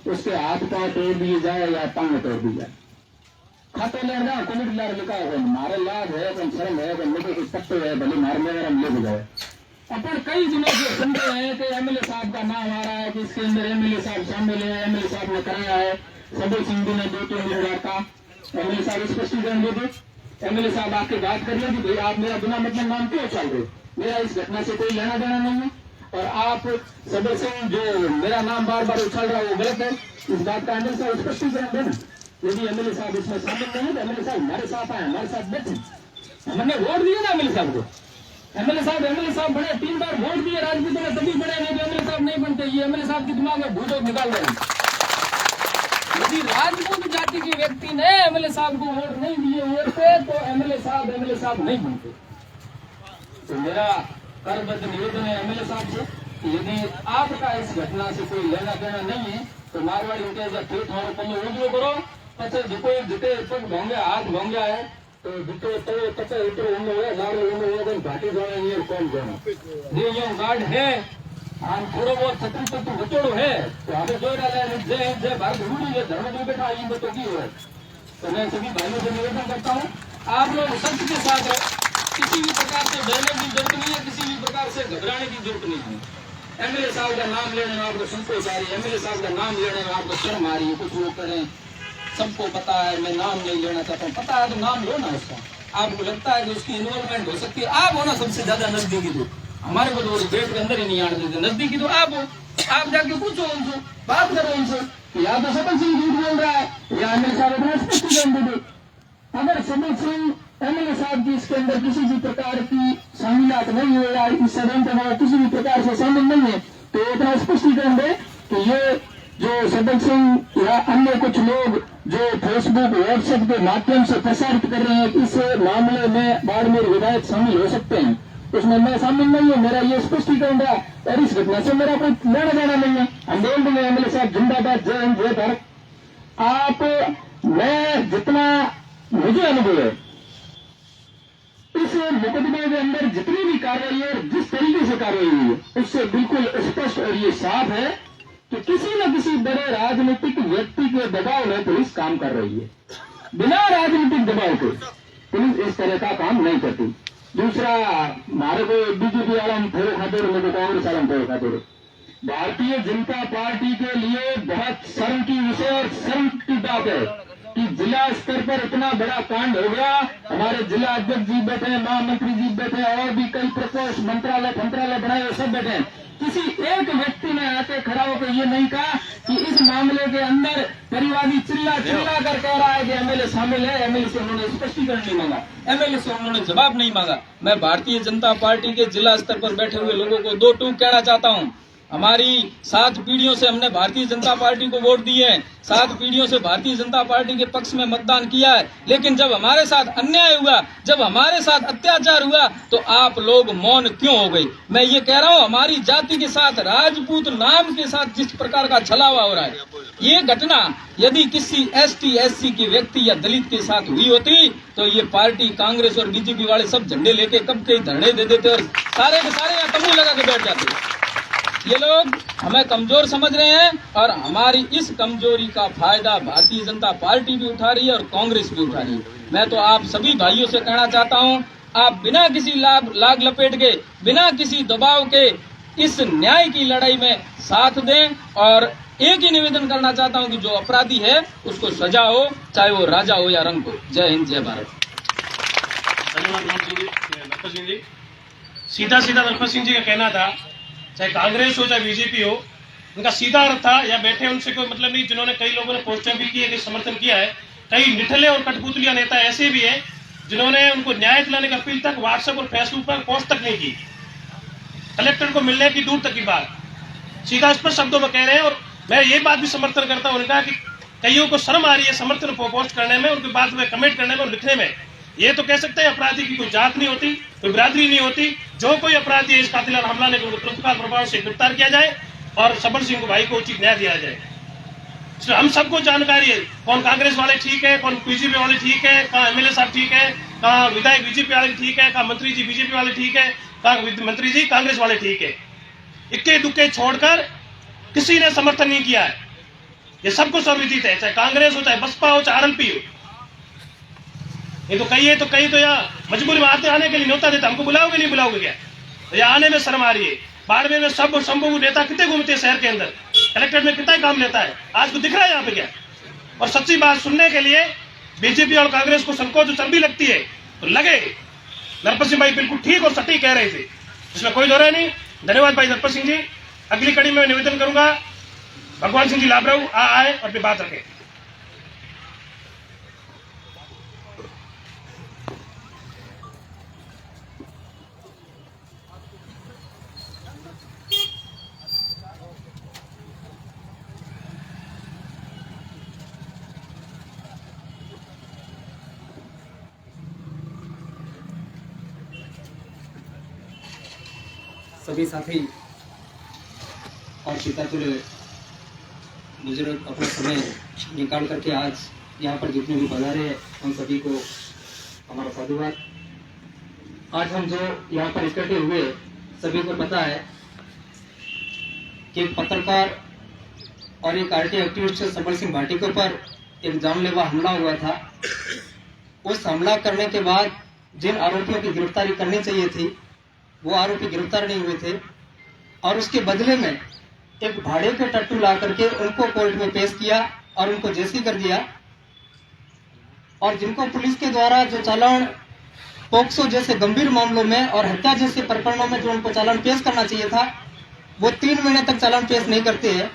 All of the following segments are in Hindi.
उसके हाथ पांव तोड़ दिए जाए या टांग तोड़ दी जाए। खाते ले रहा कमेटी लार लिखा है मारे लाभ है कहीं शर्म है कहीं मुझे कुछ पत्ते है भले मार में हम ले जाए। अपन कई दिनों से सुन रहे हैं कि एमएलए साहब का नाम आ रहा है कि इसके अंदर एमएलए साहब शामिल है, एमएलए साहब ने कराया है। सबल सिंह ने 2-3 दिन बाद का एमएलए साहब स्पष्टीकरण दे दे। एमएलए साहब आके बात कर ले कि भाई आप मेरा बिना मतलब नाम क्यों चल रहे, मेरा इस घटना से कोई लेना देना नहीं है और आप सबल सिंह जो मेरा नाम बार बार उछाल रहा है वो गलत है। इस बात का एमएलए साहब स्पष्टीकरण देना। यदि एमएलए साहब इसमें शामिल नहीं है तो एमएलए साहब हमारे साथ आए, हमारे साथ बैठे। हमने वोट दिए ना एमएलए साहब को। एमएलए साहब बने 3 बार वोट दिए राजनीति में तभी बने, नहीं तो एमएलए साहब नहीं बनते। ये एमएलए साहब के दिमाग में भूत निकाल रहे हैं। यदि राजपूत जाति के व्यक्ति ने एमएलए साहब को वोट नहीं दिए हुए थे तो एमएलए साहब नहीं बनते। तो मेरा करबद्ध निवेदन है एमएलए साहब से कि यदि आपका इस घटना से कोई लेना देना नहीं है तो मारवाड़ी उनके फिर थोड़ा पहले उजलो करो पचे जिते पग भांगे हाथ भांगा है तो जिते तो पचे उतरो उन्नो है लारे उन्नो है तो घाटी जाने ये कौन जाना ये गार्ड है आम थोड़ो बहुत छतरी तो बचोड़ो है तो आगे जो रहा है जय भारत रूढ़ी है धर्म जो बेटा ये तो की है। तो मैं सभी भाइयों से निवेदन करता हूँ आप लोग सच के साथ है, किसी भी प्रकार से डरने की जरूरत नहीं है, किसी भी प्रकार से घबराने की जरूरत नहीं है। एमएलए साहब का नाम लेने में आपको संकोच आ रही है, एमएलए साहब का नाम लेने में आपको शर्म आ रही है। कुछ लोग करें सबको पता है मैं नाम नहीं लेना चाहता हूँ, पता है तो नाम लो ना उसका। आपको लगता है कि उसकी इन्वॉल्वमेंट हो सकती है, आप हो ना सबसे ज्यादा नजदीकी। तो हमारे को तो गेट के अंदर ही नहीं आने देते नजदीकी, तो आप जाके पूछो उनसे, बात करो उनसे या तो सबल सिंह झूठ बोल रहा है या एमएलए साहब अपना स्पष्टीकरण दे दे। अगर सबल सिंह एमएलए साहब की इसके अंदर किसी भी प्रकार की शामिलात नहीं हो रहा है, इस षड्यंत्र में किसी भी प्रकार से शामिल नहीं है तो इतना स्पष्टीकरण दे कि ये जो सबल सिंह या अन्य कुछ लोग जो फेसबुक व्हाट्सएप के माध्यम से प्रसारित कर रहे हैं इस मामले में बाड़मेर विधायक शामिल हो सकते हैं, उसमें मैं शामिल नहीं हूँ। मेरा ये स्पष्टीकरण रहा और इस घटना से मेरा कोई लेना देना नहीं है। हम बोल देंगे एमएलए साहब जिंदाबाद, जय हिंद जय भारत। आप मैं जितना मुझे अनुभव है इस मुकदमे के अंदर जितनी भी कार्रवाई है जिस तरीके से कार्रवाई हुई है उससे बिल्कुल स्पष्ट और ये साफ है कि किसी न किसी बड़े राजनीतिक व्यक्ति के दबाव में पुलिस काम कर रही है। बिना राजनीतिक दबाव के पुलिस इस तरह का काम नहीं करती। दूसरा हमारे को बीजेपी वाला थोड़े खाते रहे, मेरे कांग्रेस वाला थोड़े खाते रहे। भारतीय जनता पार्टी के लिए बहुत शर्म की विषय और शर्म की बात है कि जिला स्तर पर इतना बड़ा कांड हो गया। हमारे जिला अध्यक्ष जी बैठे, महामंत्री जी बैठे और भी कई प्रकोष्ठ मंत्रालय बनाए सब बैठे। किसी एक व्यक्ति ने आके खड़ा होकर ये नहीं कहा कि इस मामले के अंदर परिवादी चिल्ला कर कह रहा है कि एमएलए शामिल है। एमएलए से उन्होंने स्पष्टीकरण नहीं मांगा, एमएलए से उन्होंने जवाब नहीं मांगा। मैं भारतीय जनता पार्टी के जिला स्तर पर बैठे हुए लोगों को 2 टूक कहना चाहता हूँ। हमारी 7 पीढ़ियों से हमने भारतीय जनता पार्टी को वोट दिए हैं, 7 पीढ़ियों से भारतीय जनता पार्टी के पक्ष में मतदान किया है, लेकिन जब हमारे साथ अन्याय हुआ, जब हमारे साथ अत्याचार हुआ तो आप लोग मौन क्यों हो गए। मैं ये कह रहा हूँ हमारी जाति के साथ राजपूत नाम के साथ जिस प्रकार का छलावा हो रहा है, ये घटना यदि किसी ST SC की व्यक्ति या दलित के साथ हुई होती तो ये पार्टी कांग्रेस और बीजेपी वाले सब झंडे लेके कब के धरने दे देते और सारे के सारे यहाँ तंबू लगा के बैठ जाते। ये लोग हमें कमजोर समझ रहे हैं और हमारी इस कमजोरी का फायदा भारतीय जनता पार्टी भी उठा रही है और कांग्रेस भी उठा रही है। मैं तो आप सभी भाइयों से कहना चाहता हूं, आप बिना किसी लाग लपेट के, बिना किसी दबाव के इस न्याय की लड़ाई में साथ दें। और एक ही निवेदन करना चाहता हूं कि जो अपराधी है उसको सजा हो, चाहे वो राजा हो या रंग हो। जय हिंद जय भारत। धनबाद। सीधा नरपत सिंह जी का कहना था, चाहे कांग्रेस हो चाहे बीजेपी हो, उनका सीधा अर्थ था या बैठे उनसे कोई मतलब नहीं। जिन्होंने कई लोगों ने पोस्टर भी किए, समर्थन किया है, कई निठले और कठपुतलिया नेता ऐसे भी हैं जिन्होंने उनको न्याय दिलाने की अपील तक व्हाट्सएप और फेसबुक पर पोस्ट तक नहीं की। कलेक्टर को मिलने की दूर तक की बात सीधा स्पष्ट शब्दों में कह रहे हैं। और मैं ये बात भी समर्थन करता हूँ उनका कि कईयों को शर्म आ रही है समर्थन पोस्ट करने में, उनके बाद में कमेंट करने में और लिखने में। ये तो कह सकते हैं अपराधी की कोई जात नहीं होती, कोई बिरादरी नहीं होती। जो कोई अपराधी है इस कातिलाना हमला ने तुरंतकाल प्रभाव से गिरफ्तार किया जाए और सबल सिंह भाई को उचित न्याय दिया जाए। हम सबको जानकारी है कौन कांग्रेस वाले ठीक है, कौन बीजेपी वाले ठीक है, कहाँ एमएलए साहब ठीक है, कहाँ विधायक बीजेपी वाले ठीक है, कहाँ मंत्री जी बीजेपी वाले ठीक है, कहाँ मंत्री जी कांग्रेस वाले ठीक है। इक्के दुक्के छोड़कर किसी ने समर्थन नहीं किया है। ये सबको सर्वविदित है, चाहे कांग्रेस हो, चाहे बसपा हो, चाहे आरएलपी हो। ये तो कई तो यहाँ मजबूरी में आने के लिए न्योता देता, हमको बुलाओगे नहीं बुलाओगे क्या? तो यहाँ आने में शर्म आ रही है। बाड़मेर में सब शंभू नेता कितने घूमते हैं शहर के अंदर, कलेक्ट्रेट में कितना काम लेता है, आज को दिख रहा है यहाँ पे क्या? और सच्ची बात सुनने के लिए बीजेपी और कांग्रेस को संकोच चर्बी लगती है, तो लगे नरपत सिंह भाई बिल्कुल ठीक और सटीक कह रहे थे, इसमें कोई दोहरा नहीं। धन्यवाद भाई नरपत सिंह जी। अगली कड़ी में निवेदन करूंगा भगवान सिंह जी लाबराऊ आए और फिर बात रखें। सभी साथी और सीतापुर बुजुर्ग अपना समय निकाल करके आज यहाँ पर जितने भी पधारे हैं हम सभी को हमारा साधुवाद। आज हम जो यहाँ पर इकट्ठे हुए सभी को पता है कि एक पत्रकार और एक आरटी एक्टिविस्ट सबल सिंह भाटी के ऊपर एक जानलेवा हमला हुआ था। उस हमला करने के बाद जिन आरोपियों की गिरफ्तारी करनी चाहिए थी वो आरोपी गिरफ्तार नहीं हुए थे, और उसके बदले में एक भाड़े के टट्टू ला करके उनको कोर्ट में पेश किया और उनको जेसी कर दिया। और जिनको पुलिस के द्वारा जो चालान पोक्सो जैसे गंभीर मामलों में और हत्या जैसे प्रकरणों में जो उनको चालान पेश करना चाहिए था वो 3 महीने तक चालान पेश नहीं करते हैं,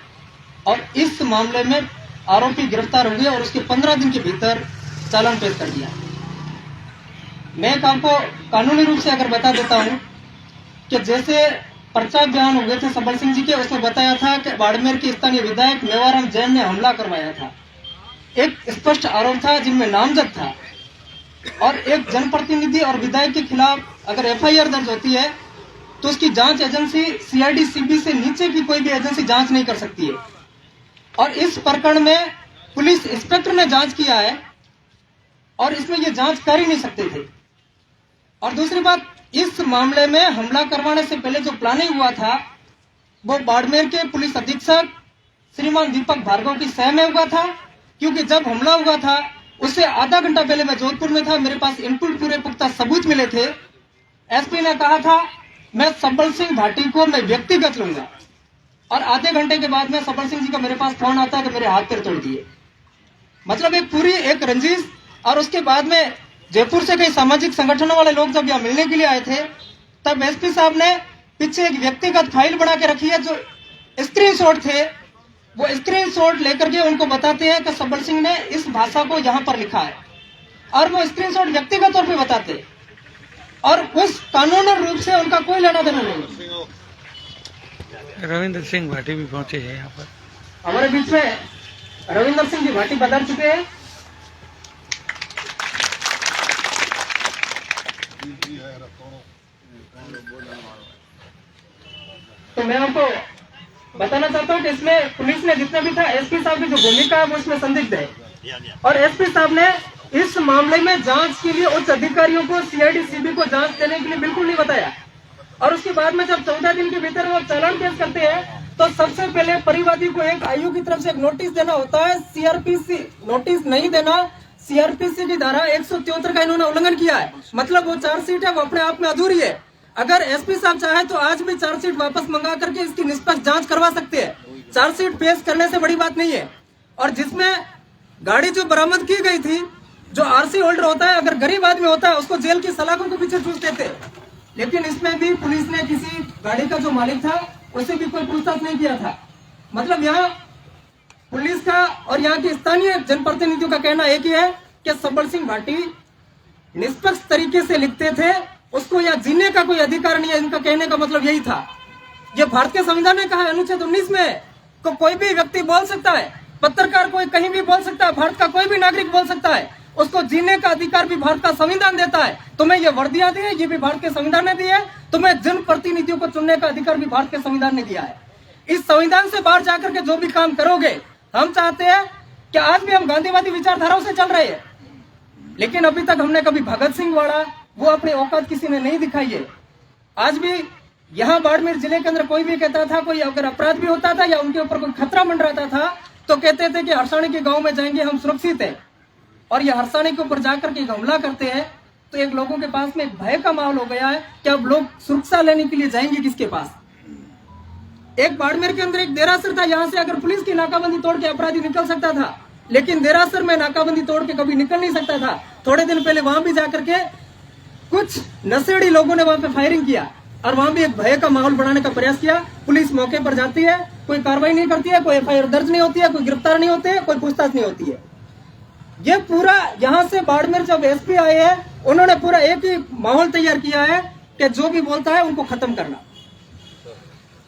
और इस मामले में आरोपी गिरफ्तार हो गए और उसके 15 दिन के भीतर चालान पेश कर दिया। मैं आपको कानूनी रूप से अगर बता देता हूं कि जैसे पर्चा बयान हुए थे सबल सिंह जी के, उसमें बताया था कि बाड़मेर के स्थानीय विधायक मेवाराम जैन ने हमला करवाया था। एक स्पष्ट आरोप था जिनमें नामजद था, और एक जनप्रतिनिधि और विधायक के खिलाफ अगर एफआईआर दर्ज होती है तो उसकी जांच एजेंसी सीआईडी सीबी से नीचे की कोई भी एजेंसी जांच नहीं कर सकती है, और इस प्रकरण में पुलिस इंस्पेक्टर ने जांच किया है और इसमें ये जांच कर ही नहीं सकते थे। और दूसरी बात, इस मामले में हमला करवाने से पहले जो प्लानिंग हुआ था वो बाड़मेर के पुलिस अधीक्षक श्रीमान दीपक भार्गव की सह में हुआ था, क्योंकि जब हमला हुआ था उससे आधा घंटा पहले मैं जोधपुर में था, मेरे पास इनपुट पूरे पुख्ता सबूत मिले थे। एसपी ने कहा था मैं सबल सिंह भाटी को मैं व्यक्तिगत लूंगा, और आधे घंटे के बाद में सबल सिंह जी का मेरे पास फोन आता है कि मेरे हाथ पैर तोड़ दिए। मतलब एक पूरी एक रंजिश। और उसके बाद में जयपुर से कई सामाजिक संगठनों वाले लोग जब यहाँ मिलने के लिए आए थे तब एसपी साहब ने पीछे एक व्यक्तिगत फाइल बना के रखी है, जो स्क्रीनशॉट थे वो स्क्रीनशॉट लेकर के उनको बताते हैं कि सबल सिंह ने इस भाषा को यहाँ पर लिखा है, और वो स्क्रीनशॉट व्यक्तिगत तौर पे बताते, और उस कानूनी रूप से उनका कोई लेना देना नहीं। रविंद्र सिंह भाटी भी पहुंचे हैं यहाँ पर। हमारे बीच में रविंद्र सिंह जी भाटी पधार चुके हैं। तो मैं आपको बताना चाहता हूँ कि इसमें पुलिस ने जितना भी था, एसपी साहब की जो भूमिका है वो इसमें संदिग्ध है, और एसपी साहब ने इस मामले में जांच के लिए उच्च अधिकारियों को सीआईडी सीबी को जांच देने के लिए बिल्कुल नहीं बताया। और उसके बाद में जब 14 दिन के भीतर वो चालान पेश करते हैं तो सबसे पहले परिवादी को एक आयोग की तरफ से एक नोटिस देना होता है। सीआरपीसी नोटिस नहीं देना, सीआरपीसी की धारा 173 का इन्होंने उल्लंघन किया है। मतलब वो चार्जशीट है वो अपने आप में अधूरी है। अगर एसपी साहब चाहे तो आज भी चार्जशीट वापस मंगा करके इसकी निष्पक्ष जांच करवा सकते हैं। चार्जशीट पेश करने से बड़ी बात नहीं है। और जिसमें गाड़ी जो बरामद की गई थी, जो आरसी होल्डर होता है, अगर गरीब आदमी होता है उसको जेल की सलाखों के पीछे चूस देते, लेकिन इसमें भी पुलिस ने किसी गाड़ी का जो मालिक था उसे भी कोई पूछताछ नहीं किया था। मतलब यहाँ पुलिस का और यहाँ के स्थानीय जनप्रतिनिधियों का कहना एक ही है कि सबल सिंह भाटी निष्पक्ष तरीके से लिखते थे, उसको यहाँ जीने का कोई अधिकार नहीं है। इनका कहने का मतलब यही था। ये भारत के संविधान ने कहा है अनुच्छेद 19 में को कोई भी व्यक्ति बोल सकता है, पत्रकार कोई कहीं भी बोल सकता है, भारत का कोई भी नागरिक बोल सकता है, उसको जीने का अधिकार भी भारत का संविधान देता है। तुम्हें ये वर्दियां दी है, ये भी भारत के संविधान ने दी है। तुम्हें जनप्रतिनिधियों को चुनने का अधिकार भी भारत के संविधान ने दिया है। इस संविधान से बाहर जाकर के जो भी काम करोगे, हम चाहते हैं कि आज भी हम गांधीवादी विचारधाराओं से चल रहे हैं, लेकिन अभी तक हमने कभी भगत सिंह वाला वो अपनी औकात किसी ने नहीं दिखाई है। आज भी यहाँ बाड़मेर जिले के अंदर कोई भी कहता था, कोई अगर अपराध भी होता था या उनके ऊपर कोई खतरा मंडराता था तो कहते थे कि हरसाणी के गांव में जाएंगे हम सुरक्षित हैं, और ये हरसाणी के ऊपर जाकर के हमला करते हैं, तो एक लोगों के पास में एक भय का माहौल हो गया है कि अब लोग सुरक्षा लेने के लिए जाएंगे किसके पास। एक बाड़मेर के अंदर एक देरासर था, यहाँ से अगर पुलिस की नाकाबंदी तोड़ के अपराधी निकल सकता था, लेकिन देरासर में नाकाबंदी तोड़ के कभी निकल नहीं सकता था। थोड़े दिन पहले वहां भी जाकर के कुछ नशेड़ी लोगों ने वहां पे फायरिंग किया और वहां भी एक भय का माहौल बनाने का प्रयास किया। पुलिस मौके पर जाती है, कोई कार्रवाई नहीं करती है, कोई एफआईआर दर्ज नहीं होती है, कोई गिरफ्तार नहीं होते हैं, कोई पूछताछ नहीं होती है। ये पूरा यहाँ से बाड़मेर जब एसपी आए हैं, उन्होंने पूरा एक ही माहौल तैयार किया है कि जो भी बोलता है उनको खत्म करना।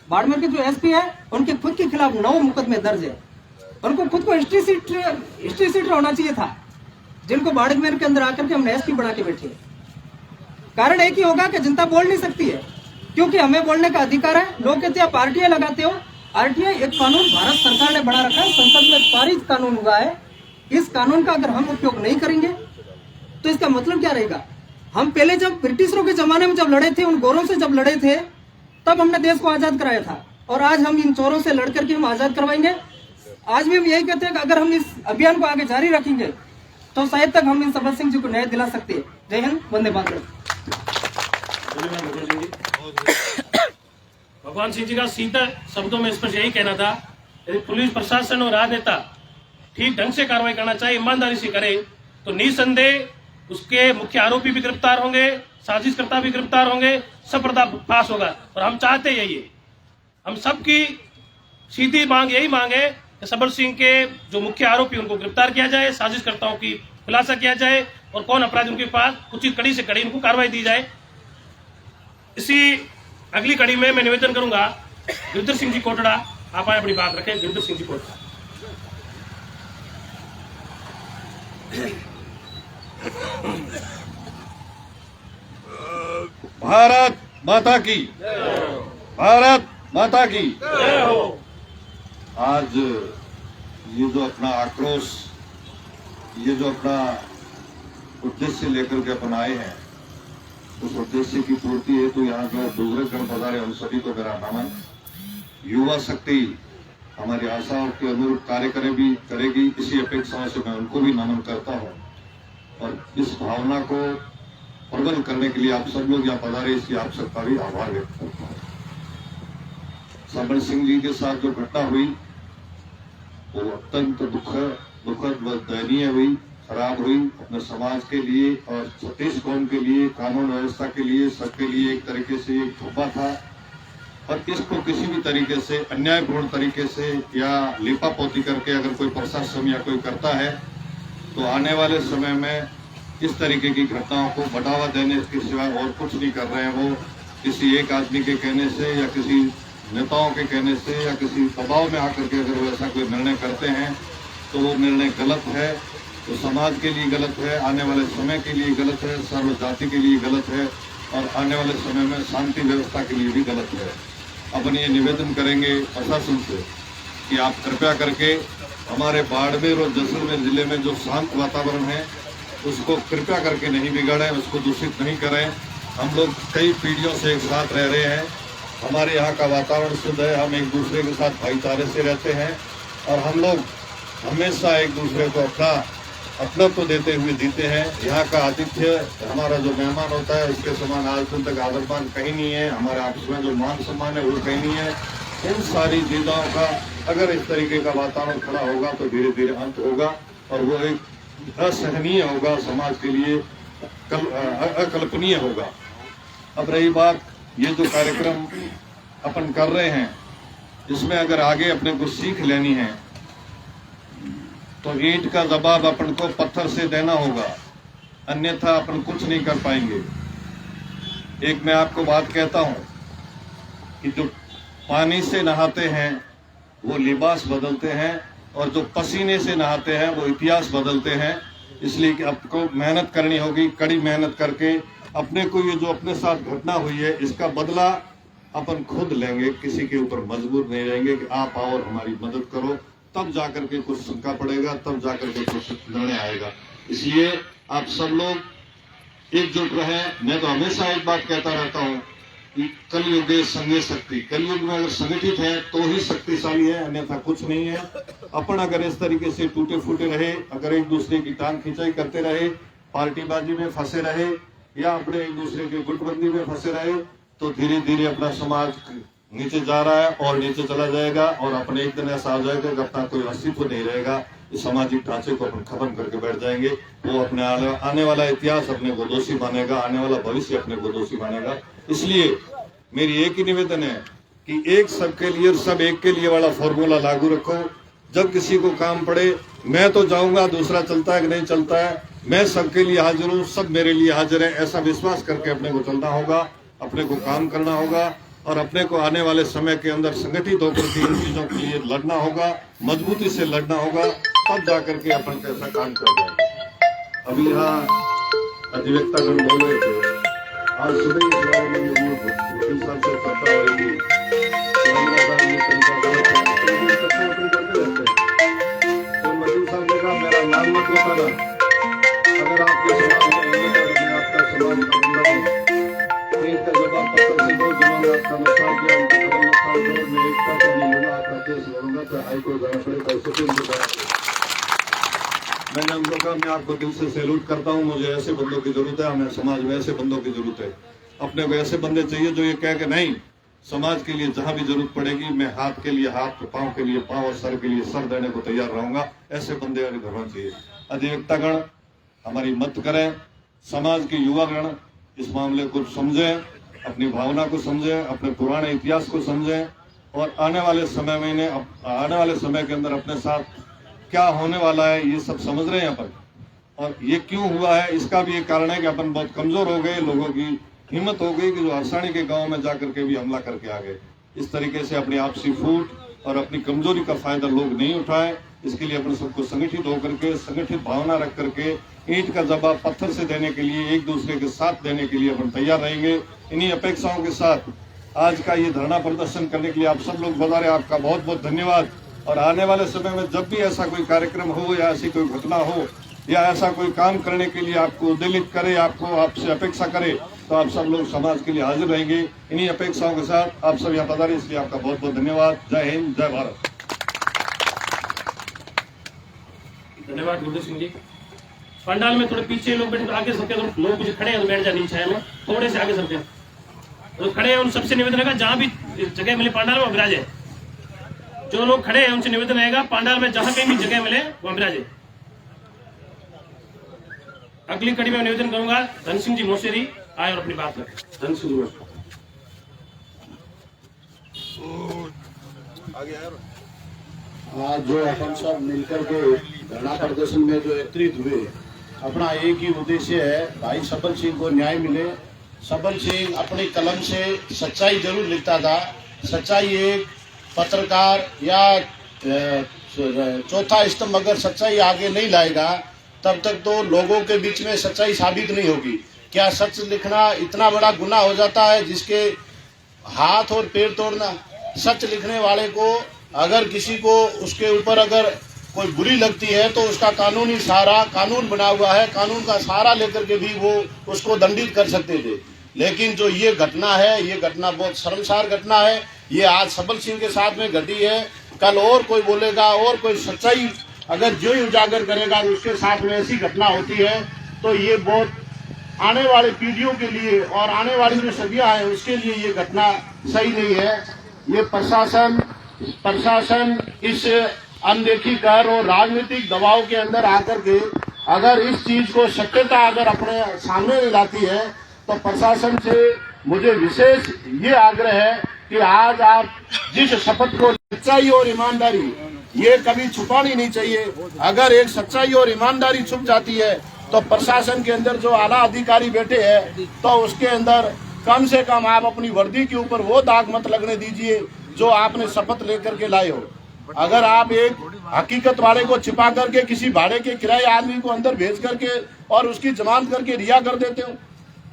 बाड़मेर के जो एसपी है उनके खुद के खिलाफ 9 मुकदमे दर्ज है। उनको खुद को हिस्ट्री सीटर होना चाहिए था, जिनको बाड़मेर के अंदर आकर के हमने एसपी बना के बैठे। कारण एक ही होगा कि जनता बोल नहीं सकती है, क्योंकि हमें बोलने का अधिकार है। लोग कहते हैं आप आरटीआई लगाते हो। आरटीआई एक कानून भारत सरकार ने बना रखा है, संसद में पारित कानून हुआ है। इस कानून का अगर हम उपयोग नहीं करेंगे तो इसका मतलब क्या रहेगा। हम पहले जब ब्रिटिशरों के जमाने में जब लड़े थे, उन गोरों से जब लड़े थे, तब हमने देश को आजाद कराया था, और आज हम इन चोरों से लड़कर के हम आजाद करवाएंगे। आज भी हम यही कहते हैं कि अगर हम इस अभियान को आगे जारी रखेंगे तो शायद तक हम इन सबल सिंह जी को न्याय दिला सकते हैं। जय हिंद, वंदे मातरम। भगवान सिंह जी का सीधा शब्दों में स्पष्ट यही कहना था, यदि पुलिस प्रशासन और राजनेता ठीक ढंग से कार्रवाई करना चाहिए, ईमानदारी से करे, तो निसंदेह उसके मुख्य आरोपी भी गिरफ्तार होंगे, साजिशकर्ता भी गिरफ्तार होंगे, सब पर्दाफाश होगा। और हम चाहते यही है, हम सबकी सीधी मांग यही मांग है कि सबल सिंह के जो मुख्य आरोपी उनको गिरफ्तार किया जाए, साजिशकर्ताओं की खुलासा किया जाए, और कौन अपराधी उनके पास उचित कड़ी से कड़ी उनको कार्रवाई दी जाए। इसी अगली कड़ी में मैं निवेदन करूंगा, गिरधर सिंह जी कोटड़ा आप आए, अपनी बात रखें। गिरधर सिंह जी कोटड़ा। भारत माता की, भारत माता की। आज ये जो अपना आक्रोश, ये जो अपना उद्देश्य लेकर के अपन आए हैं, उस उद्देश्य की पूर्ति है तो यहाँ जो बुजुर्ग गण पधारे उन सभी को मेरा नमन। युवा शक्ति हमारी आशाओं के अनुरूप कार्य करेगी, इसी अपेक्षा से मैं उनको भी नमन करता हूँ, और इस भावना को प्रबल करने के लिए आप सब लोग यहाँ पधारे, इसकी आप सबका भी आभार व्यक्त करता हूँ। सबल सिंह जी के साथ जो घटना हुई वो अत्यंत दुखद व दयनीय हुई, खराब हुई अपने समाज के लिए और छत्तीस कौम के लिए, कानून व्यवस्था के लिए, सबके लिए एक तरीके से एक धोखा था। और इसको किसी भी तरीके से अन्यायपूर्ण तरीके से या लिपापोती करके अगर कोई प्रशासन या कोई करता है तो आने वाले समय में इस तरीके की घटनाओं को बढ़ावा देने के सिवाय और कुछ नहीं कर रहे हैं। वो किसी एक आदमी के कहने से या किसी नेताओं के कहने से या किसी दबाव में आकर के अगर वो ऐसा कोई निर्णय करते हैं तो वो निर्णय गलत है, तो समाज के लिए गलत है, आने वाले समय के लिए गलत है, सर्व जाति के लिए गलत है, और आने वाले समय में शांति व्यवस्था के लिए भी गलत है। अपन ये निवेदन करेंगे प्रशासन से कि आप कृपया करके हमारे बाड़मेर और जैसलमेर जिले में जो शांत वातावरण है उसको कृपया करके नहीं बिगाड़ें, उसको दूषित नहीं करें। हम लोग कई पीढ़ियों से एक साथ रह रहे हैं, हमारे यहाँ का वातावरण शुद्ध है, हम एक दूसरे के साथ भाईचारे से रहते हैं, और हम लोग हमेशा एक दूसरे को अपनात्व देते हुए जीते हैं। यहाँ का आतिथ्य, हमारा जो मेहमान होता है उसके समान आज तक आदरमान कहीं नहीं है, हमारे आपस में जो मान सम्मान है वो कहीं नहीं है। इन सारी चीज़ों का अगर इस तरीके का वातावरण खड़ा होगा तो धीरे धीरे अंत होगा, और वो एक असहनीय होगा, समाज के लिए अकल्पनीय होगा। अब रही बात, ये जो कार्यक्रम अपन कर रहे हैं इसमें अगर आगे अपने को सीख लेनी है तो ईंट का जवाब अपन को पत्थर से देना होगा, अन्यथा अपन कुछ नहीं कर पाएंगे। एक मैं आपको बात कहता हूं कि जो पानी से नहाते हैं वो लिबास बदलते हैं, और जो पसीने से नहाते हैं वो इतिहास बदलते हैं। इसलिए कि आपको मेहनत करनी होगी, कड़ी मेहनत करके अपने को ये जो अपने साथ घटना हुई है इसका बदला अपन खुद लेंगे, किसी के ऊपर मजबूर नहीं रहेंगे कि आप आओ और हमारी मदद करो, तब जाकर के कुछ शंका पड़ेगा, तब जाकर के कुछ निर्णय आएगा। इसलिए आप सब लोग एकजुट रहें। मैं तो हमेशा एक बात कहता रहता हूँ कलयुग है संगे शक्ति। कलयुग में अगर संगठित है तो ही शक्तिशाली है, अन्यथा कुछ नहीं है। अपन अगर इस तरीके से टूटे फूटे रहे, अगर एक दूसरे की टांग खिंचाई करते रहे, पार्टीबाजी में फंसे रहे या अपने एक दूसरे के गुटबंदी में फंसे रहे, तो धीरे धीरे अपना समाज नीचे जा रहा है और नीचे चला जाएगा। और अपने एक दिन ऐसा आ जाएगा कि अपना कोई अस्तित्व नहीं रहेगा। इस सामाजिक ढांचे को अपन खत्म करके बैठ जाएंगे। वो अपने आने वाला इतिहास अपने को दोषी मानेगा, आने वाला भविष्य अपने को दोषी मानेगा। इसलिए मेरी एक ही निवेदन है कि एक सबके लिए और सब एक के लिए वाला फॉर्मूला लागू रखो। जब किसी को काम पड़े, मैं तो जाऊंगा, दूसरा चलता है कि नहीं चलता है, मैं सबके लिए हाजिर हूँ, सब मेरे लिए हाजिर है, ऐसा विश्वास करके अपने को चलना होगा, अपने को काम करना होगा और अपने को आने वाले समय के अंदर संगठित होकर के इन चीजों के लिए लड़ना होगा, मजबूती से लड़ना होगा, तब जाकर के अपन कैसा काम कर पाएंगे। अभी यहाँ अधिवक्तागण बोल रहे थे, आज सुबह इस बारे में वकील साहब से चर्चा हो रही थी। तो वकील साहब ने कहा मेरा नाम मत बताना, अगर आपके समाज में मैं आपका समाज का बंदा हूँ, एक का जवाब पत्र से दो, जिन्होंने आपका नुकसान किया उनका डबल नुकसान दो, मैं एक का नहीं लूंगा, आपका केस लड़ूंगा, चाहे हाईकोर्ट जाना पड़े, चाहे सुप्रीम कोर्ट जाना पड़े। मैंने उनको कहा मैं आपको दिल से सैल्यूट करता हूँ, मुझे ऐसे बंदों की जरूरत है, हमें समाज में ऐसे बंदों की जरूरत है। अपने को ऐसे बंदे चाहिए जो ये कह के नहीं, समाज के लिए जहां भी जरूरत पड़ेगी मैं हाथ के लिए हाथ, पांव के लिए पांव और सर के लिए सर देने को तैयार रहूंगा। ऐसे बंदे होना चाहिए। अधिवक्तागण हमारी मत करें, समाज के युवागण इस मामले को समझें, अपनी भावना को समझें, अपने पुराने इतिहास को समझें और आने वाले समय के अंदर अपने साथ क्या होने वाला है ये सब समझ रहे हैं अपन। और ये क्यों हुआ है, इसका भी एक कारण है कि अपन बहुत कमजोर हो गए, लोगों की हिम्मत हो गई कि जो हरसाणी के गांव में जाकर के भी हमला करके आ गए। इस तरीके से अपनी आपसी फूट और अपनी कमजोरी का फायदा लोग नहीं उठाए। इसके लिए अपन सबको संगठित होकर के, संगठित भावना रख करके ईंट का जवाब पत्थर से देने के लिए, एक दूसरे के साथ देने के लिए अपन तैयार रहेंगे। इन्हीं अपेक्षाओं के साथ आज का ये धरना प्रदर्शन करने के लिए आप सब लोग बता रहे, आपका बहुत बहुत धन्यवाद। और आने वाले समय में जब भी ऐसा कोई कार्यक्रम हो या ऐसी कोई घटना हो या ऐसा कोई काम करने के लिए आपको उद्वेलित करे, आपको आपसे अपेक्षा करे, तो आप सब लोग समाज के लिए हाजिर रहेंगे। इन्हीं अपेक्षाओं के साथ आप सब यहाँ पधारे, इसलिए आपका बहुत बहुत धन्यवाद। जय हिंद, जय भारत। धन्यवाद गुरदेव सिंह जी। पंडाल में थोड़े पीछे लोग बैठे, तो आगे सबके लोग कुछ खड़े हैं तो बैठ जाए नीचे में, थोड़े से आगे सबके तो खड़े हैं। उन सबसे निवेदन रहेगा जहां भी जगह मिले पंडाल में विराजे। जो लोग खड़े हैं उनसे निवेदन रहेगा पंडाल में जहां कहीं भी जगह मिले वहां विराजे। अगली कड़ी में निवेदन करूंगा धन सिंह जी मोसेरी आए और अपनी बात रखें। धन सिंह जी आज जो अपन सब मिलकर के धरना प्रदर्शन में जो एकत्रित हुए, अपना एक ही उद्देश्य है, भाई सबल सिंह को न्याय मिले। सबल सिंह अपनी कलम से सच्चाई जरूर लिखता था। सच्चाई एक पत्रकार या चौथा स्तंभ अगर सच्चाई आगे नहीं लाएगा तब तक तो लोगों के बीच में सच्चाई साबित नहीं होगी। क्या सच लिखना इतना बड़ा गुनाह हो जाता है जिसके हाथ और पैर तोड़ना? सच लिखने वाले को अगर किसी को उसके ऊपर अगर कोई बुरी लगती है तो उसका कानूनी सहारा, कानून बना हुआ है, कानून का सहारा लेकर के भी वो उसको दंडित कर सकते थे। लेकिन जो ये घटना है, ये घटना बहुत शर्मसार घटना है। ये आज सबल सिंह के साथ में घटी है, कल और कोई बोलेगा और कोई सच्चाई अगर जो ही उजागर करेगा तो उसके साथ में ऐसी घटना होती है, तो ये बहुत आने वाले पीढ़ियों के लिए और आने वाली जो सदियां हैं उसके लिए ये घटना सही नहीं है। ये प्रशासन इस अनदेखी कर और राजनीतिक दबाव के अंदर आकर के अगर इस चीज को सत्यता अगर अपने सामने नहीं लाती है तो प्रशासन से मुझे विशेष ये आग्रह है कि आज आप जिस शपथ को, सच्चाई और ईमानदारी ये कभी छुपानी नहीं चाहिए। अगर एक सच्चाई और ईमानदारी छुप जाती है तो प्रशासन के अंदर जो आला अधिकारी बैठे हैं तो उसके अंदर कम से कम आप अपनी वर्दी के ऊपर वो दाग मत लगने दीजिए जो आपने शपथ लेकर के लाए हो। अगर आप एक हकीकत वाले को छिपा करके किसी भाड़े के किराए आदमी को अंदर भेज करके और उसकी जमानत करके रिहा कर देते हो,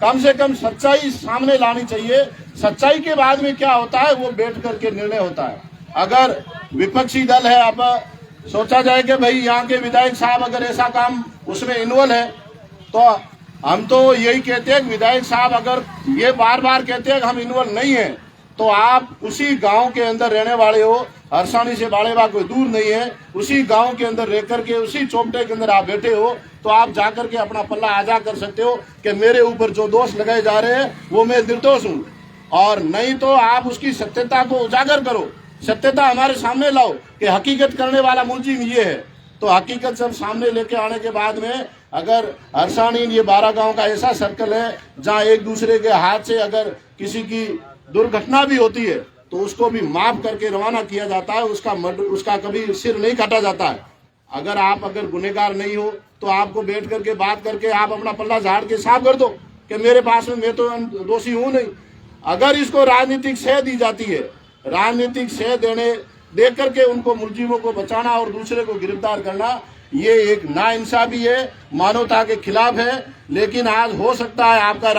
कम से कम सच्चाई सामने लानी चाहिए। सच्चाई के बाद में क्या होता है वो बैठ करके निर्णय होता है। अगर विपक्षी दल है, अब सोचा जाए कि भाई यहाँ के विधायक साहब अगर ऐसा काम उसमें इन्वॉल्व है तो हम तो यही कहते हैं विधायक साहब अगर ये बार बार कहते हैं कि हम इन्वॉल्व नहीं है, तो आप उसी गांव के अंदर रहने वाले हो, हरसानी से बाड़ेबाग कोई दूर नहीं है, उसी गांव के अंदर रह करके उसी चौपटे के अंदर आप बैठे हो, तो आप जाकर के अपना पल्ला आजा कर सकते हो कि मेरे ऊपर जो दोष लगाए जा रहे हैं वो मैं निर्दोष हूँ। और नहीं तो आप उसकी सत्यता को उजागर करो, सत्यता हमारे सामने लाओ कि हकीकत करने वाला मुलजिम ये है। तो हकीकत सब सामने लेके आने के बाद में अगर हरसानी ये 12 गांव का ऐसा सर्कल है जहां एक दूसरे के हाथ से अगर किसी की दुर्घटना भी होती है तो उसको भी माफ करके रवाना किया जाता है, उसका कभी सिर नहीं काटा जाता है। अगर गुनहगार नहीं हो तो आपको बैठ करके बात करके आप अपना पल्ला झाड़ के साफ कर दो कि मेरे पास में मैं तो दोषी हूं नहीं। अगर इसको राजनीतिक सह दी जाती है, राजनीतिक सह दे करके उनको मुलजिमों को बचाना और दूसरे को गिरफ्तार करना, ये एक नाइंसाफी है, मानवता के खिलाफ है। लेकिन आज हो सकता है आपका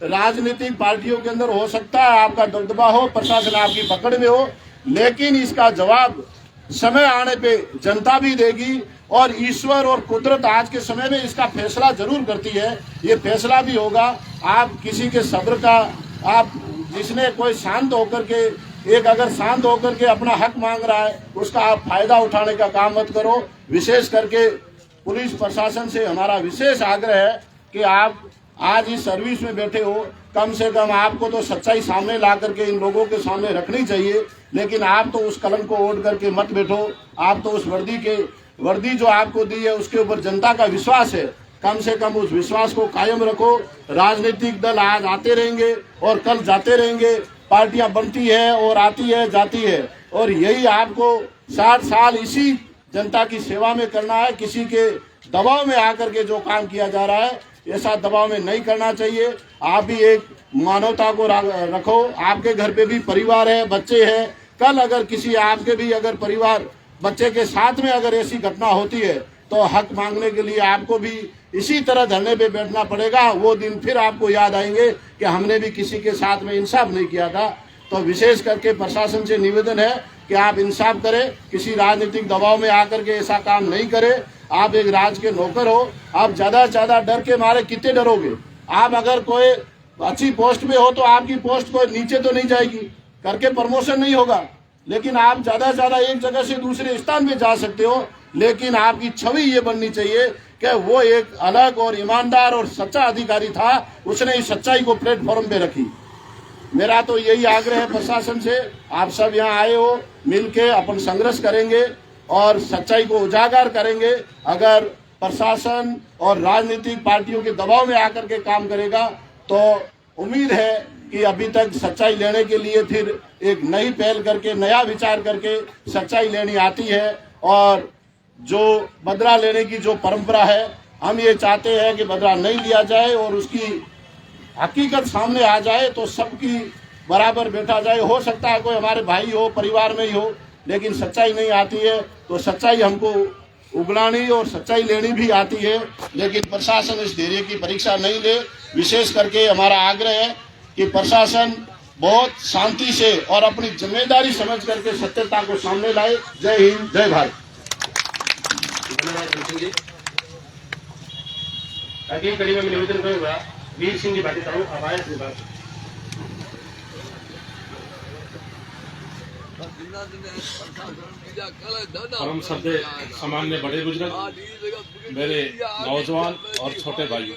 राजनीतिक पार्टियों के अंदर हो सकता है आपका दबदबा हो, प्रशासन आपकी पकड़ में हो, लेकिन इसका जवाब समय आने पे जनता भी देगी और ईश्वर और कुदरत आज के समय में इसका फैसला जरूर करती है। ये फैसला भी होगा। आप किसी के सब्र का, आप जिसने कोई शांत होकर के अगर शांत होकर के अपना हक मांग रहा है उसका आप फायदा उठाने का काम मत करो। विशेष करके पुलिस प्रशासन से हमारा विशेष आग्रह है कि आप आज इस सर्विस में बैठे हो, कम से कम आपको तो सच्चाई सामने ला करके इन लोगों के सामने रखनी चाहिए। लेकिन आप तो उस कलंक को ओढ़ करके मत बैठो। आप तो उस वर्दी जो आपको दी है उसके ऊपर जनता का विश्वास है, कम से कम उस विश्वास को कायम रखो। राजनीतिक दल आज आते रहेंगे और कल जाते रहेंगे, पार्टियां बनती है और आती है जाती है, और यही आपको 60 साल इसी जनता की सेवा में करना है। किसी के दबाव में आकर के जो काम किया जा रहा है ऐसा दबाव में नहीं करना चाहिए। आप भी एक मानवता को रखो। आपके घर पे भी परिवार है, बच्चे हैं। कल अगर किसी आपके भी अगर परिवार बच्चे के साथ में अगर ऐसी घटना होती है तो हक मांगने के लिए आपको भी इसी तरह धरने पे बैठना पड़ेगा। वो दिन फिर आपको याद आएंगे कि हमने भी किसी के साथ में इंसाफ नहीं किया था। तो विशेष करके प्रशासन से निवेदन है कि आप इंसाफ करें, किसी राजनीतिक दबाव में आकर के ऐसा काम नहीं करें। आप एक राज के नौकर हो, आप ज्यादा से ज्यादा डर के मारे कितने डरोगे। आप अगर कोई अच्छी पोस्ट में हो तो आपकी पोस्ट कोई नीचे तो नहीं जाएगी, करके प्रमोशन नहीं होगा, लेकिन आप ज्यादा से ज्यादा एक जगह से दूसरे स्थान पे जा सकते हो। लेकिन आपकी छवि ये बननी चाहिए कि वो एक अलग और ईमानदार और सच्चा अधिकारी था, उसने इस सच्चाई को प्लेटफॉर्म पे रखी। मेरा तो यही आग्रह है प्रशासन से, आप सब यहाँ आए हो, मिलके अपन संघर्ष करेंगे और सच्चाई को उजागर करेंगे। अगर प्रशासन और राजनीतिक पार्टियों के दबाव में आकर के काम करेगा तो उम्मीद है कि अभी तक सच्चाई लेने के लिए फिर एक नई पहल करके, नया विचार करके सच्चाई लेनी आती है। और जो बदला लेने की जो परंपरा है, हम ये चाहते हैं कि बदला नहीं लिया जाए और उसकी हकीकत सामने आ जाए तो सबकी बराबर बैठा जाए। हो सकता है कोई हमारे भाई हो, परिवार में ही हो, लेकिन सच्चाई नहीं आती है तो सच्चाई हमको उगलानी और सच्चाई लेनी भी आती है, लेकिन प्रशासन इस धैर्य की परीक्षा नहीं ले। विशेष करके हमारा आग्रह है कि प्रशासन बहुत शांति से और अपनी जिम्मेदारी समझ करके सत्यता को सामने लाए। जय हिंद, जय भारत। अगली कड़ी में मैं निवेदन करूंगा वीर सिंह जी भाटी ताऊ आवाज विभाग। परम श्रद्धेय सामान्य बड़े बुजुर्ग, मेरे नौजवान और छोटे भाइयों,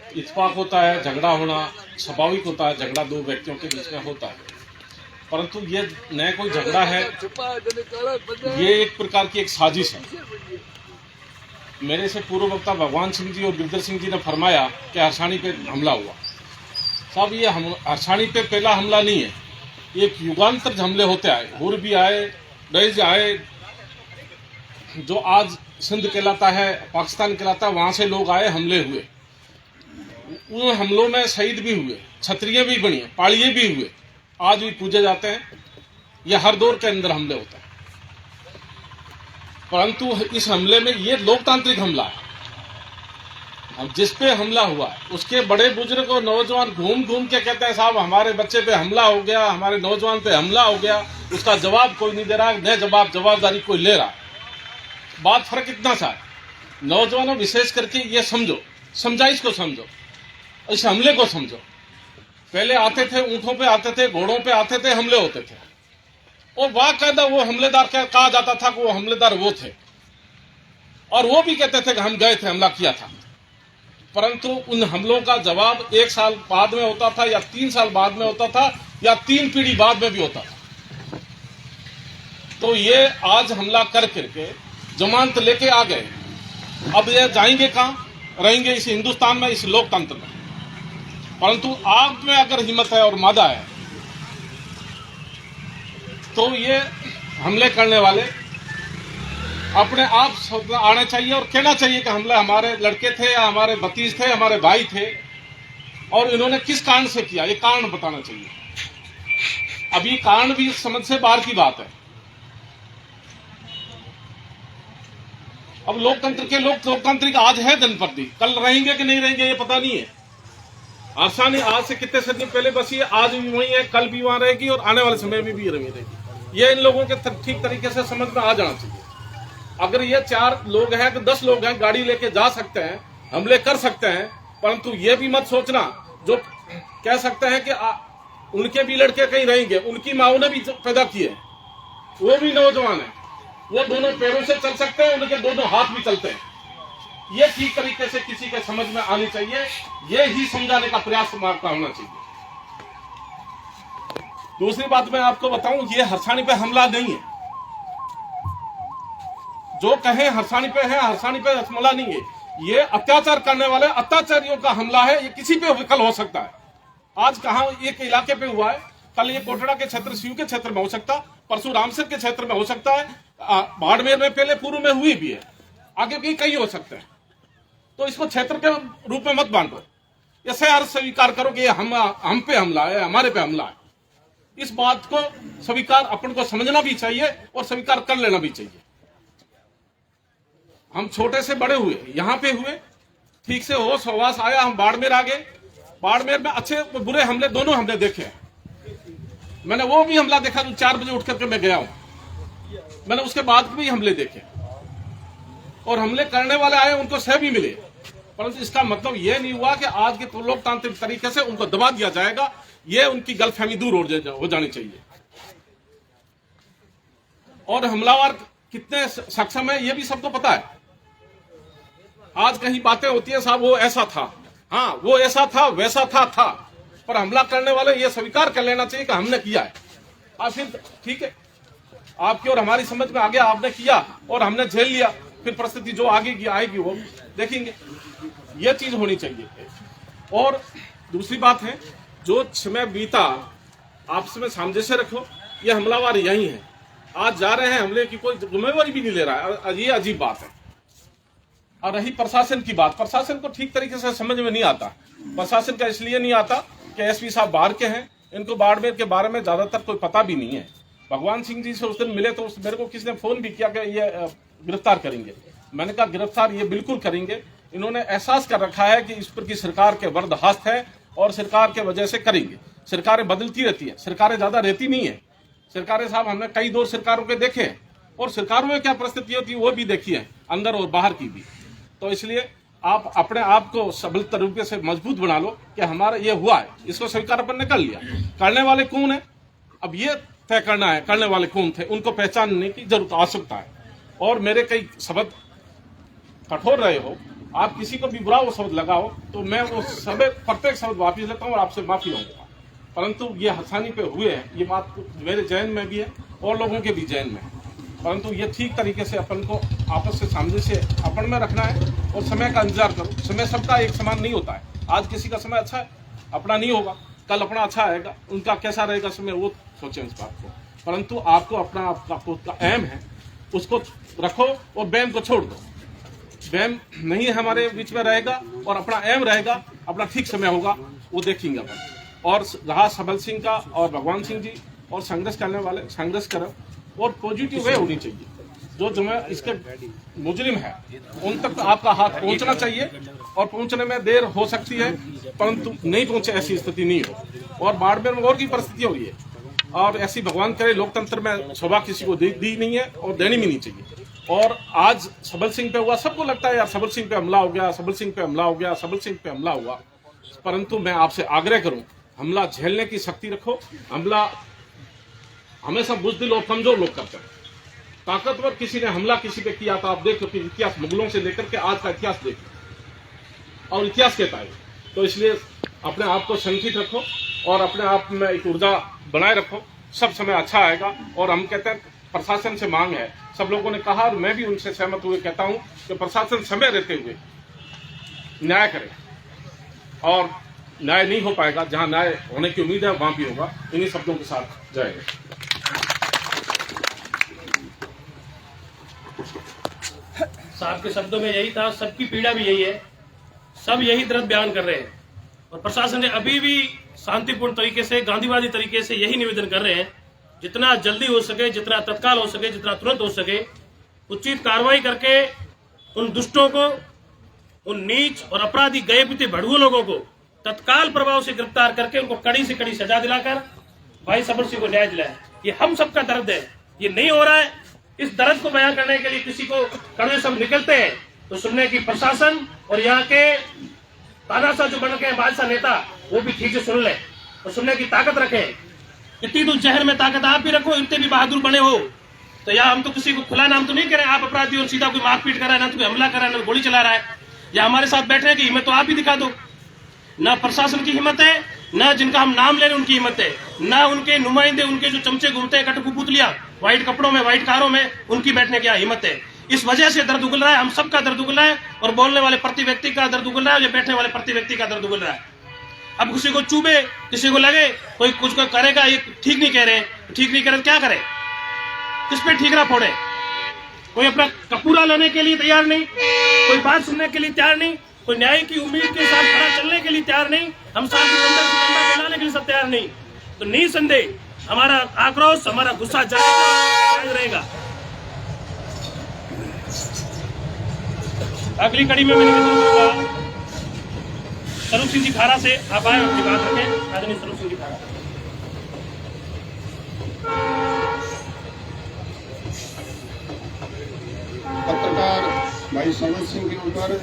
इत्तेफाक होता है, झगड़ा होना स्वाभाविक होता है, झगड़ा दो व्यक्तियों के बीच में होता है, परंतु ये न कोई झगड़ा है, ये एक प्रकार की एक साजिश है। मेरे से पूर्व वक्ता भगवान सिंह जी और गिरधर सिंह जी ने फरमाया कि हरसानी पे हमला हुआ। साहब ये हरसानी पे पहला हमला नहीं है, एक युगांतर हमले होते आए, हुर भी आए, डैज आए, जो आज सिंध कहलाता है, पाकिस्तान कहलाता है, वहां से लोग आए, हमले हुए। उन हमलों में शहीद भी हुए, क्षत्रिय भी बनी, पाड़िये भी हुए, आज भी पूजे जाते हैं। यह हर दौर के अंदर हमले होते हैं, परंतु इस हमले में ये लोकतांत्रिक हमला है। अब जिस पे हमला हुआ है उसके बड़े बुजुर्ग और नौजवान घूम घूम के कहते हैं साहब हमारे बच्चे पे हमला हो गया, हमारे नौजवान पे हमला हो गया, उसका जवाब कोई नहीं दे रहा, न जवाबदारी कोई ले रहा। बात फर्क इतना सा है नौजवानों विशेष करके ये समझो, समझाइश को समझो, इस हमले को समझो। पहले आते थे, ऊंटों पे आते थे, घोड़ों पे आते थे, हमले होते थे, और बाकायदा वो हमलेदार कहा जाता था कि वो हमलेदार वो थे, और वो भी कहते थे कि हम गए थे, हमला किया था। परंतु उन हमलों का जवाब 1 साल बाद में होता था, या 3 साल बाद में होता था, या 3 पीढ़ी बाद में भी होता था। तो ये आज हमला कर करके जमानत लेके आ गए। अब ये जाएंगे कहां? रहेंगे इस हिंदुस्तान में, इस लोकतंत्र में। परंतु आप में अगर हिम्मत है और मादा है तो ये हमले करने वाले अपने आप आने चाहिए और कहना चाहिए कि हमले हमारे लड़के थे, या हमारे भतीज थे, हमारे भाई थे, और इन्होंने किस कारण से किया, ये कारण बताना चाहिए। अभी कारण भी समझ से बाहर की बात है। अब लोकतंत्र के लोकतांत्रिक आज है दिन पर दिन, कल रहेंगे कि नहीं रहेंगे ये पता नहीं है। आसानी आज से कितने सदी पहले बसी है, आज भी वही है, कल भी वहां रहेगी, और आने वाले समय में भी रहेगी। ये इन लोगों के ठीक तरीके से समझ में आ जाना चाहिए। अगर ये 4 लोग हैं कि 10 लोग हैं, गाड़ी लेके जा सकते हैं, हमले कर सकते हैं, परंतु ये भी मत सोचना जो कह सकते हैं कि उनके भी लड़के कहीं रहेंगे, उनकी माओ ने भी पैदा किए, वो भी नौजवान है, वो दोनों पैरों से चल सकते हैं, उनके दोनों हाथ भी चलते हैं। ये ठीक तरीके से किसी के समझ में आनी चाहिए, ये ही समझाने का प्रयास का होना चाहिए। दूसरी बात मैं आपको बताऊं, ये हरसानी पे हमला नहीं है। जो कहे हरसानी पे है, हरसानी पे हमला नहीं है। ये अत्याचार करने वाले अत्याचारियों का हमला है। ये किसी पे विकल हो सकता है। आज कहां एक इलाके पे हुआ है, कल ये कोटड़ा के क्षेत्र, सीयू के क्षेत्र में हो सकता, परसों रामसर के क्षेत्र में हो सकता है, बाड़मेर में पहले पूर्व में हुई भी है, आगे भी कई हो सकते हैं। तो इसको क्षेत्र के रूप में मत बांटो, ऐसे अर्थ स्वीकार करो कि ये हम पे हमला है, हमारे पे हमला है। इस बात को स्वीकार अपन को समझना भी चाहिए और स्वीकार कर लेना भी चाहिए। हम छोटे से बड़े हुए, यहाँ पे हुए, ठीक से होश हवास आया, हम बाड़मेर आ गए। बाड़मेर में अच्छे बुरे हमले, दोनों हमले देखे हैं। मैंने वो भी हमला देखा जो 4 बजे उठ करके मैं गया हूं, मैंने उसके बाद भी हमले देखे, और हमले करने वाले आए, उनको सह भी मिले। परंतु इसका मतलब यह नहीं हुआ कि आज के लोकतांत्रिक तरीके से उनको दबा दिया जाएगा। ये उनकी गलतफहमी दूर हो जानी चाहिए। और हमलावर कितने सक्षम है ये भी सबको पता है। आज कहीं बातें होती है, साहब वो ऐसा था, हाँ वो ऐसा था, वैसा था, पर हमला करने वाले ये स्वीकार कर लेना चाहिए कि हमने किया है। और फिर ठीक है, आपकी और हमारी समझ में आ गया, आपने किया और हमने झेल लिया, फिर परिस्थिति जो आगे की आएगी वो देखेंगे। ये चीज होनी चाहिए। और दूसरी बात है, जो समय बीता आपस में सामंजस्य रखो। ये हमलावर यही है, आज जा रहे हैं हमले की कोई जिम्मेवारी भी नहीं ले रहा है, ये अजीब बात है। और रही प्रशासन की बात, प्रशासन को ठीक तरीके से समझ में नहीं आता। प्रशासन का इसलिए नहीं आता कि एसपी साहब बाहर के हैं, इनको बाड़मेर के बारे में ज्यादातर कोई पता भी नहीं है। भगवान सिंह जी से उस दिन मिले तो मेरे को किसी ने फोन भी किया कि ये गिरफ्तार करेंगे। मैंने कहा गिरफ्तार ये बिल्कुल करेंगे। इन्होंने एहसास कर रखा है कि इस पर की सरकार के बर्दाश्त है और सरकार के वजह से करेंगे। सरकारें बदलती रहती है, सरकारें ज्यादा रहती नहीं है। सरकारें साहब हमने कई दौर सरकारों के देखे हैं, और सरकारों में क्या परिस्थिति होती है वो भी देखी है, अंदर और बाहर की भी। तो इसलिए आप अपने आप को सबल तरीके से मजबूत बना लो कि हमारा ये हुआ है, इसको स्वीकार अपन ने कर लिया। करने वाले कौन है, अब ये तय करना है, करने वाले कौन थे, उनको पहचानने की जरूरत आवश्यकता है। और मेरे कई शब्द कठोर रहे हो, आप किसी को भी बुरा वो शब्द लगाओ तो मैं वो सब प्रत्येक शब्द वापिस लेता हूँ और आपसे माफी मांगूंगा। परंतु ये हसानी पे हुए हैं, ये बात मेरे जहन में भी है और लोगों के भी जहन में है। परंतु ये ठीक तरीके से अपन को आपस से सामंजस्य अपन में रखना है और समय का इंतजार करो। समय सबका एक समान नहीं होता है। आज किसी का समय अच्छा है, अपना नहीं होगा, कल अपना अच्छा आएगा, उनका कैसा रहेगा समय वो सोचें इस बात को। परंतु आपको अपना आपका एम है उसको रखो और बैम को छोड़ दो। बैम नहीं हमारे बीच में रहेगा और अपना एम रहेगा, अपना ठीक समय होगा, वो देखेंगे अपन। और रहा सबल सिंह का और भगवान सिंह जी और संघर्ष करने वाले, संघर्ष करो और पॉजिटिव वे होनी चाहिए। जो इसके मुजरिम है उन तक आपका हाथ पहुंचना चाहिए और पहुंचने में देर हो सकती है, परंतु नहीं पहुंचे ऐसी स्थिति नहीं हो। और बाड़मेर में और की परिस्थिति हो रही है और ऐसी भगवान करे लोकतंत्र में शोभा किसी को दी नहीं है और देनी भी नहीं चाहिए। और आज सबल सिंह पे हुआ, सबको लगता है यार सबल सिंह पे हमला हो गया, सबल सिंह पे हमला हो गया, सबल सिंह पे हमला हुआ। परंतु मैं आपसे आग्रह करूं, हमला झेलने की शक्ति रखो। हमला हमेशा बुज़दिल और कमजोर लोग करते हैं। ताकतवर किसी ने हमला किसी पे किया था, आप देखो कि इतिहास मुगलों से लेकर के आज का इतिहास देखो और इतिहास कहता है। तो इसलिए अपने आप को संगठित रखो और अपने आप में एक ऊर्जा बनाए रखो, सब समय अच्छा आएगा। और हम कहते हैं प्रशासन से मांग है, सब लोगों ने कहा और मैं भी उनसे सहमत हुए कहता हूं कि प्रशासन समय रहते हुए न्याय करे, और न्याय नहीं हो पाएगा, जहां न्याय होने की उम्मीद है वहां भी होगा। इन्हीं शब्दों के साथ जाएगा। साहब के शब्दों में यही था, सबकी पीड़ा भी यही है, सब यही दर्द बयान कर रहे हैं और प्रशासन ने अभी भी शांतिपूर्ण तरीके से, गांधीवादी तरीके से यही निवेदन कर रहे हैं, जितना जल्दी हो सके, जितना तत्काल हो सके, जितना तुरंत हो सके, उचित कार्रवाई करके उन दुष्टों को, उन नीच और अपराधी गए पीते भड़ुओ लोगों को तत्काल प्रभाव से गिरफ्तार करके उनको कड़ी से कड़ी सजा दिलाकर भाई सबल सिंह को न्याय दिलाए। ये हम सबका दर्द है, ये नहीं हो रहा है। इस दर्द को बयान करने के लिए किसी को कड़वे शब्द निकलते हैं तो सुनने की प्रशासन और यहाँ के तानाशाह जो बन के बादशाह नेता, वो भी ठीक से सुन ले और सुनने की ताकत रखें। इतनी तो जहर में ताकत आप भी रखो, इतने भी बहादुर बने हो तो यहाँ हम तो किसी को खुला नाम तो नहीं करें आप अपराधी और सीधा कोई मारपीट कर रहा है, ना तो कोई हमला कर रहा है, ना गोली चला रहा है, या हमारे साथ बैठने की हिम्मत तो आप भी दिखा दो। ना प्रशासन की हिम्मत है, ना जिनका हम नाम ले रहे उनकी हिम्मत है, ना उनके नुमाइंदे, उनके जो चमचे घूमते हैं कठपुतलियां व्हाइट कपड़ों में, व्हाइट कारों में, उनकी बैठने की हिम्मत है। इस वजह से दर्द उगल रहा है, हम सबका दर्द उगल रहा है और बोलने वाले प्रति व्यक्ति का दर्द उगल रहा है, जो बैठने वाले प्रति व्यक्ति का दर्द उगल रहा है। अब किसी को चुभे, किसी को लगे कोई कुछ को करेगा, ये ठीक नहीं कह रहे, ठीक नहीं कह रहे, क्या करे, किस पे ठीकरा फोड़े? कोई अपना कपूरा लेने के लिए तैयार नहीं, कोई बात सुनने के लिए तैयार नहीं, कोई न्याय की उम्मीद के साथ खड़ा चलने के लिए तैयार नहीं, हम शांति फैलाने के लिए सब तैयार नहीं। तो निसंदेह हमारा आक्रोश, हमारा गुस्सा जारी रहेगा। अगली कड़ी में मैं निवेदन करूंगा स्वरूप सिंह जी खारा से, आप आए अपनी बात रखें। आदरणीय स्वरूप सिंह जी खारा। पत्रकार भाई सबल सिंह के ऊपर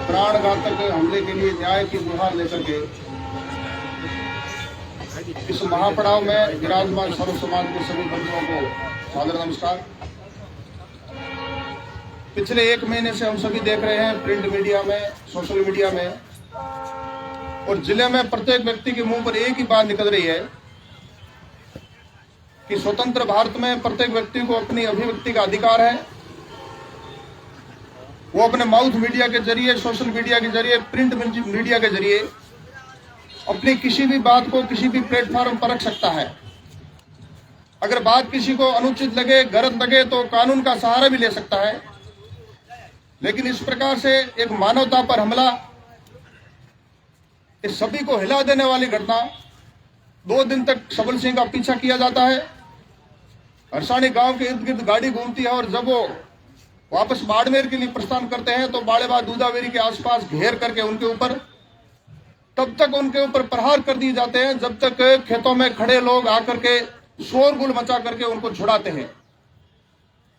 प्राणघातक हमले के लिए न्याय की गुहार लेकर के इस महापड़ाव में विराजमान सर्व समाज के सभी बंधुओं को सादर नमस्कार। पिछले 1 महीने से हम सभी देख रहे हैं प्रिंट मीडिया में, सोशल मीडिया में और जिले में प्रत्येक व्यक्ति के मुंह पर एक ही बात निकल रही है कि स्वतंत्र भारत में प्रत्येक व्यक्ति को अपनी अभिव्यक्ति का अधिकार है। वो अपने माउथ मीडिया के जरिए, सोशल मीडिया के जरिए, प्रिंट मीडिया के जरिए अपनी किसी भी बात को किसी भी प्लेटफॉर्म पर रख सकता है। अगर बात किसी को अनुचित लगे, गलत लगे तो कानून का सहारा भी ले सकता है। लेकिन इस प्रकार से एक मानवता पर हमला, इस सभी को हिला देने वाली घटना, 2 दिन तक सबल सिंह का पीछा किया जाता है। हरसानी गांव के इर्द गिर्द गाड़ी घूमती है और जब वो वापस बाड़मेर के लिए प्रस्थान करते हैं तो बाड़ेबाग दूधावेरी के आसपास घेर करके उनके ऊपर तब तक उनके ऊपर प्रहार कर दिए जाते हैं जब तक खेतों में खड़े लोग आकर के शोरगुल मचा करके उनको छुड़ाते हैं।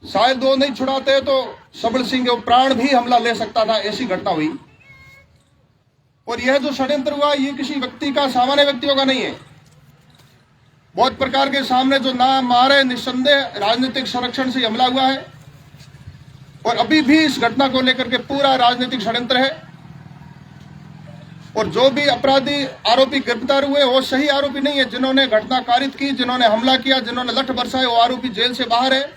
शायद वो नहीं छुड़ाते तो सबल सिंह के प्राण भी हमला ले सकता था, ऐसी घटना हुई। और यह जो षड्यंत्र हुआ ये किसी व्यक्ति का, सामान्य व्यक्तियों का नहीं है। बहुत प्रकार के सामने जो नाम आ रहे, निस्संदेह राजनीतिक संरक्षण से हमला हुआ है और अभी भी इस घटना को लेकर के पूरा राजनीतिक षड्यंत्र है। और जो भी अपराधी आरोपी गिरफ्तार हुए वो सही आरोपी नहीं है। जिन्होंने घटना कारित की, जिन्होंने हमला किया, जिन्होंने लठ बरसाए, वो आरोपी जेल से बाहर है।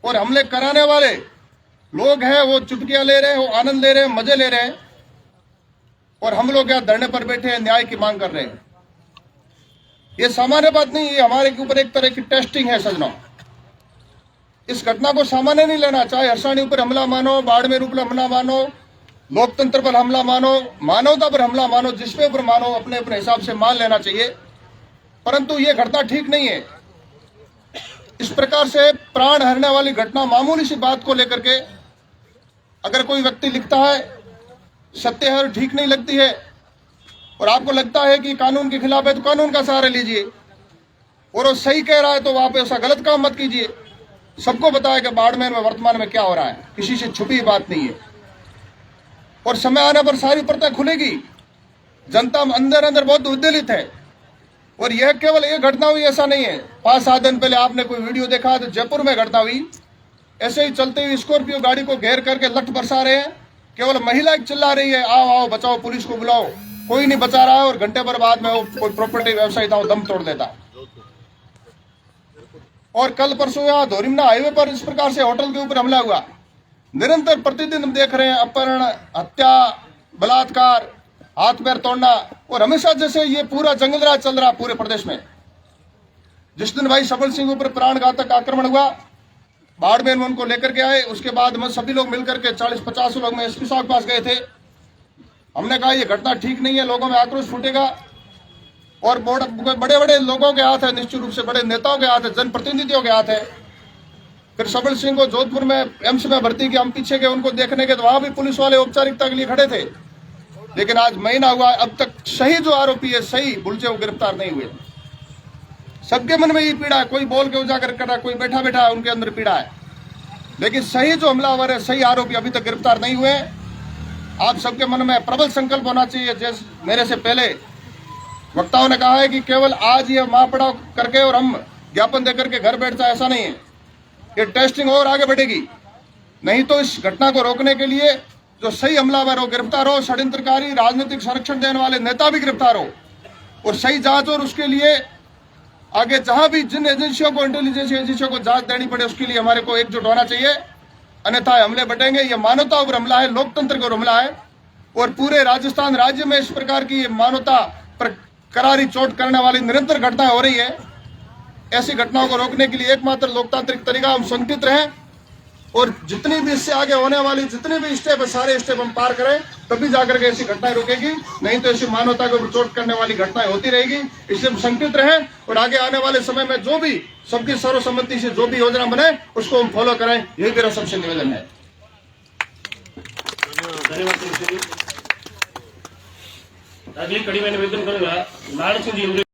और हमले कराने वाले लोग हैं वो चुटकियां ले रहे हैं, वो आनंद ले रहे हैं, मजे ले रहे हैं। और हम लोग यहाँ धरने पर बैठे हैं, न्याय की मांग कर रहे हैं। ये सामान्य बात नहीं, ये हमारे ऊपर एक तरह की टेस्टिंग है सजनों। इस घटना को सामान्य नहीं लेना, चाहे हरसानी ऊपर हमला मानो, बाड़मेर ऊपर हमला मानो, लोकतंत्र पर हमला मानो, मानवता पर हमला मानो, जिसपे ऊपर मानो, अपने अपने हिसाब से मान लेना चाहिए। परंतु ये घटना ठीक नहीं है। इस प्रकार से प्राण हरने वाली घटना, मामूली सी बात को लेकर के अगर कोई व्यक्ति लिखता है, सत्य है और ठीक नहीं लगती है और आपको लगता है कि कानून के खिलाफ है तो कानून का सहारा लीजिए, और वो सही कह रहा है तो वहां पे ऐसा गलत काम मत कीजिए। सबको पता है कि बाड़मेर में वर्तमान में क्या हो रहा है, किसी से छुपी बात नहीं है। और समय आने पर सारी परतें खुलेगी। जनता अंदर अंदर बहुत उद्वेलित है। और यह केवल एक घटना हुई ऐसा नहीं है। 5-7 दिन पहले आपने कोई वीडियो देखा तो जयपुर में घटना हुई, ऐसे ही चलते हुए स्कॉर्पियो गाड़ी को घेर करके लठ बरसा रहे हैं। केवल महिला चिल्ला रही है, आओ आओ बचाओ, पुलिस को बुलाओ, कोई नहीं बचा रहा है। और घंटे भर बाद में वो कोई प्रॉपर्टी व्यवसायी था, वो दम तोड़ देता। और कल परसों यहाँ धोरीमना हाईवे पर इस प्रकार से होटल के ऊपर हमला हुआ। निरंतर प्रतिदिन हम देख रहे हैं अपहरण, हत्या, बलात्कार, हाथ पैर तोड़ना। और हमेशा जैसे ये पूरा जंगलराज चल रहा पूरे प्रदेश में। जिस दिन भाई सबल सिंह ऊपर प्राणघातक आक्रमण हुआ, बाड़मेर में उनको लेकर के आए, उसके बाद हम सभी लोग मिलकर के 40-50 लोग में एसपी साहब के पास गए थे। हमने कहा ये घटना ठीक नहीं है, लोगों में आक्रोश फूटेगा। और बड़े बड़े लोगों के हाथ है, निश्चित रूप से बड़े नेताओं के हाथ है, जनप्रतिनिधियों के हाथ है। फिर सबल सिंह को जोधपुर में एम्स में भर्ती किया, हम पीछे गए उनको देखने के, तो वहां भी पुलिस वाले औपचारिकता के लिए खड़े थे। लेकिन आज महीना हुआ, अब तक सही जो आरोपी है, सही बुलचे, वो गिरफ्तार नहीं हुए। सबके मन में ये पीड़ा है, कोई बोल के उजागर कर रहा है, कोई बैठा बैठा उनके अंदर पीड़ा है। लेकिन सही जो हमलावर है, सही आरोपी अभी तक गिरफ्तार नहीं हुए। आप सबके मन में प्रबल संकल्प होना चाहिए। जैसे मेरे से पहले वक्ताओं ने कहा है कि केवल आज ये माँ पड़ाव करके और हम ज्ञापन देकर के घर बैठ जाए, ऐसा नहीं है। ये टेस्टिंग और आगे बढ़ेगी। नहीं तो इस घटना को रोकने के लिए जो सही हमलावर हो गिरफ्तार हो, षड्यंत्रकारी राजनीतिक संरक्षण देने वाले नेता भी गिरफ्तार हो, और सही जांच। और उसके लिए आगे जहां भी जिन एजेंसियों को, इंटेलिजेंस एजेंसियों को जांच देनी पड़े, उसके लिए हमारे को एकजुट होना चाहिए। अन्यथा हमले बढ़ेंगे। ये मानवता पर हमला है, लोकतंत्र पर हमला है। और पूरे राजस्थान राज्य में इस प्रकार की मानवता पर करारी चोट करने वाली निरंतर घटनाएं हो रही है। ऐसी घटनाओं को रोकने के लिए एकमात्र लोकतांत्रिक तरीका हम संगठित रहें, और जितनी भी इससे आगे होने वाली जितने भी स्टेप है, सारे स्टेप हम पार करें, तभी जाकर के ऐसी घटनाएं रुकेगी। नहीं तो ऐसी मानवता को चोट करने वाली घटनाएं होती रहेगी। इसलिए हम संगठित रहें, और आगे आने वाले समय में जो भी सबकी सर्वसम्मति से जो भी योजना बने, उसको हम फॉलो करें। यही मेरा सबसे निवेदन है। धन्यवाद। अगली कड़ी में निवेदन करूंगा लाड़ सिंह जी।